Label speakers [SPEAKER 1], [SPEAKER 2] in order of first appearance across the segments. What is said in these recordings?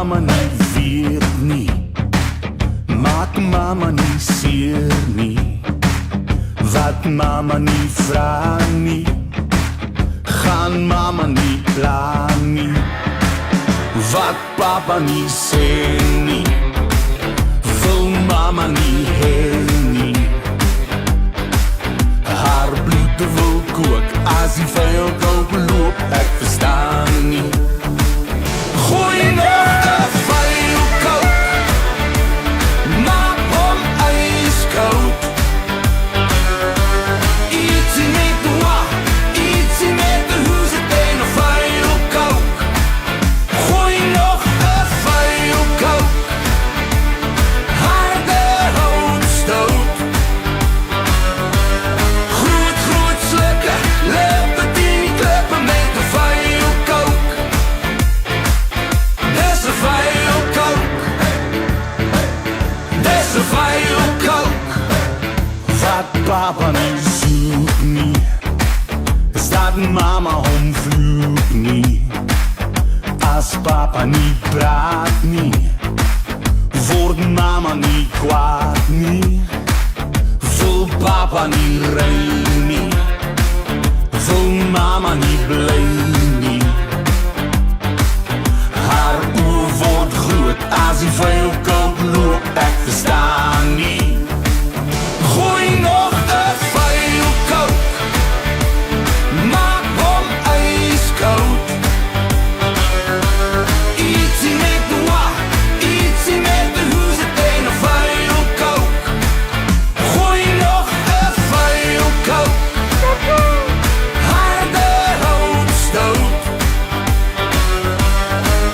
[SPEAKER 1] mama nie weet nie, maak mama nie seer nie. Wat mama nie vra nie, gaan mama nie pla nie. Wat papa nie sê nie, wil mama nie hê nie. Haar bloed wil kook, as die vuil koop loop, ek verstaan nie. Gooi nog 'n vuil kook, maak hom ijskoud. Ietsie met de wa, ietsie met de hoes, het een of vuil kook. Gooi nog 'n vuil kook, harde houtstoot. Groot slukken, lippen die niet klippen met de vuil kook. Dis 'n vuil kook, dis 'n vuil kook. Wat papa nie soek nie, is dat mama hom vloek nie. As papa nie praat nie, word mama nie kwaad nie. Wil papa nie ry nie, wil mama nie bly nie. Haar oor word groot, as die vuil koop loop, ek verstaan nie. Gooi nog 'n vuil kook, maak hom ijskoud. Ietsie met de wa, ietsie met de hoes, het een of vuil kook. Gooi nog 'n vuil kook, harde houtstoot.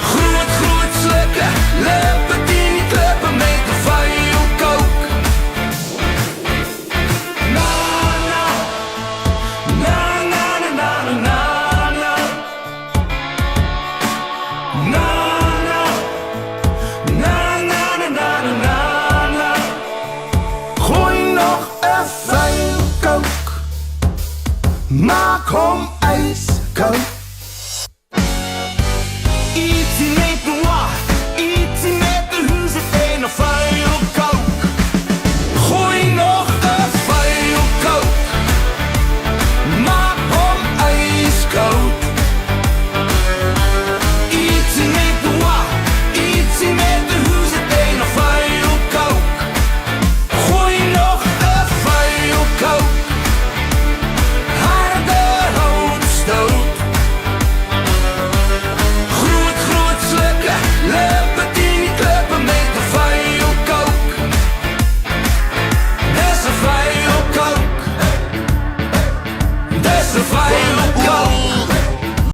[SPEAKER 1] Groot slukken, lippen die niet klippen met de vuil kook. Na na, na na na na na na. Na na, na na na na na na. Gooi nog 'n vuil kook, maak hom ijskoud.